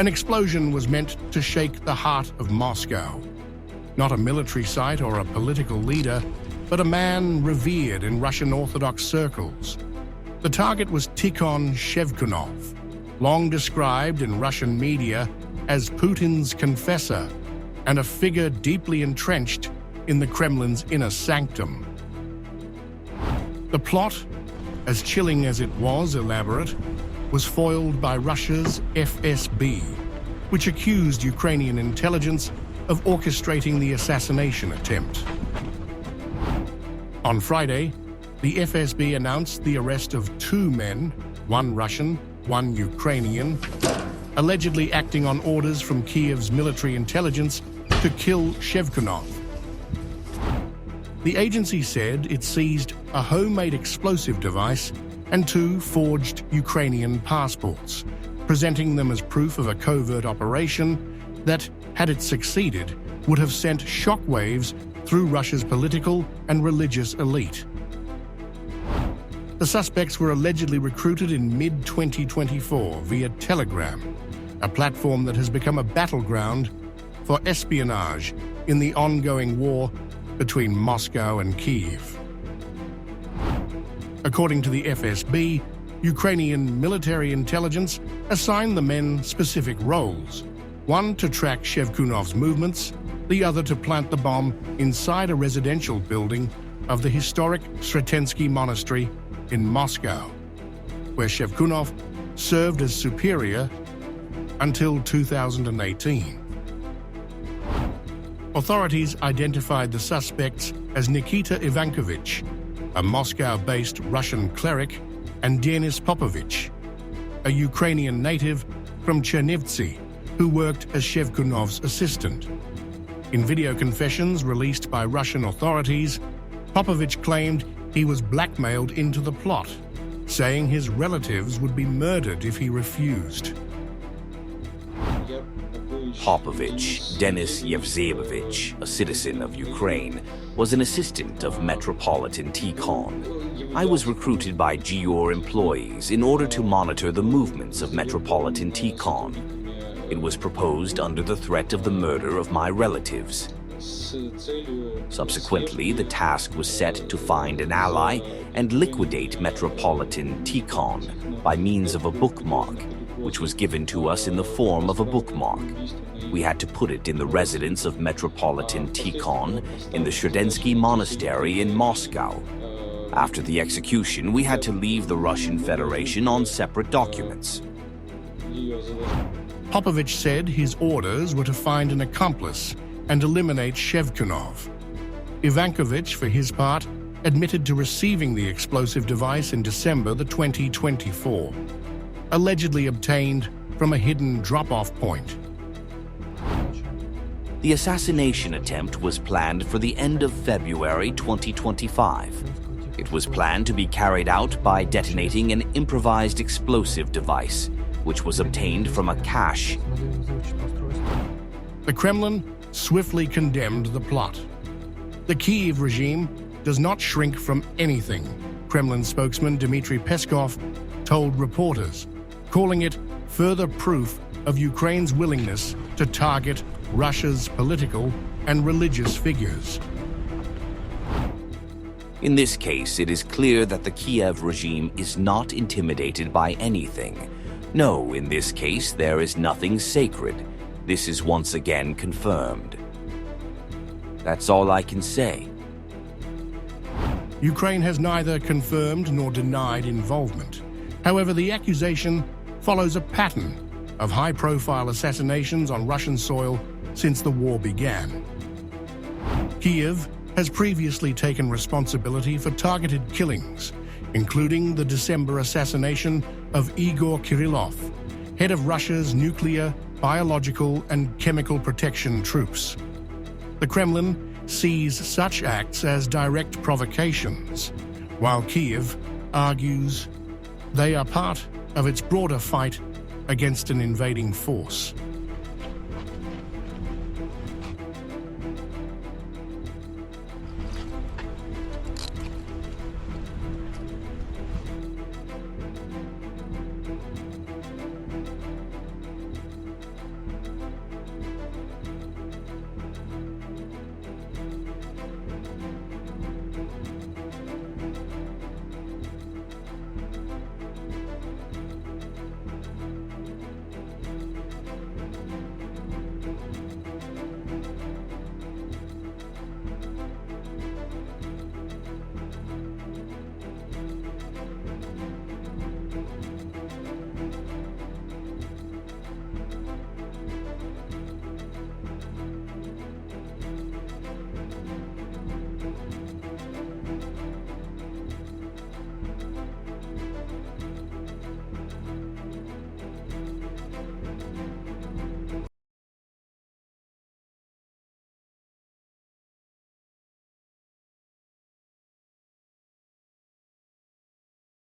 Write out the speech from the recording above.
An explosion was meant to shake the heart of Moscow. Not a military site or a political leader, but a man revered in Russian Orthodox circles. The target was Tikhon Shevkunov, long described in Russian media as Putin's confessor and a figure deeply entrenched in the Kremlin's inner sanctum. The plot, as chilling as it was elaborate, was foiled by Russia's FSB, which accused Ukrainian intelligence of orchestrating the assassination attempt. On Friday, the FSB announced the arrest of 2 men, one Russian, one Ukrainian, allegedly acting on orders from Kyiv's military intelligence to kill Shevkunov. The agency said it seized a homemade explosive device and 2 forged Ukrainian passports, presenting them as proof of a covert operation that, had it succeeded, would have sent shockwaves through Russia's political and religious elite. The suspects were allegedly recruited in mid-2024 via Telegram, a platform that has become a battleground for espionage in the ongoing war between Moscow and Kyiv. According to the FSB, Ukrainian military intelligence assigned the men specific roles, one to track Shevkunov's movements, the other to plant the bomb inside a residential building of the historic Sretensky Monastery in Moscow, where Shevkunov served as superior until 2018. Authorities identified the suspects as Nikita Ivankovich, a Moscow-based Russian cleric, and Denis Popovich, a Ukrainian native from Chernivtsi, who worked as Shevkunov's assistant. In video confessions released by Russian authorities, Popovich claimed he was blackmailed into the plot, saying his relatives would be murdered if he refused. Popovich, Denis Yevzeyevich, a citizen of Ukraine, was an assistant of Metropolitan Tikhon. I was recruited by GIOR employees in order to monitor the movements of Metropolitan Tikhon. It was proposed under the threat of the murder of my relatives. Subsequently, the task was set to find an ally and liquidate Metropolitan Tikhon by means of a bookmark, which was given to us in the form of a bookmark. We had to put it in the residence of Metropolitan Tikhon in the Sretensky Monastery in Moscow. After the execution, we had to leave the Russian Federation on separate documents. Popovich said his orders were to find an accomplice and eliminate Shevkunov. Ivankovich, for his part, admitted to receiving the explosive device in December 2024, allegedly obtained from a hidden drop-off point. The assassination attempt was planned for the end of February 2025. It was planned to be carried out by detonating an improvised explosive device, which was obtained from a cache. The Kremlin swiftly condemned the plot. The Kyiv regime does not shrink from anything, Kremlin spokesman Dmitry Peskov told reporters, calling it further proof of Ukraine's willingness to target Russia's political and religious figures. In this case, it is clear that the Kiev regime is not intimidated by anything. No, in this case, there is nothing sacred. This is once again confirmed. That's all I can say. Ukraine has neither confirmed nor denied involvement. However, the accusation follows a pattern of high-profile assassinations on Russian soil since the war began. Kyiv has previously taken responsibility for targeted killings, including the December assassination of Igor Kirillov, head of Russia's nuclear, biological, and chemical protection troops. The Kremlin sees such acts as direct provocations, while Kyiv argues they are part of its broader fight against an invading force.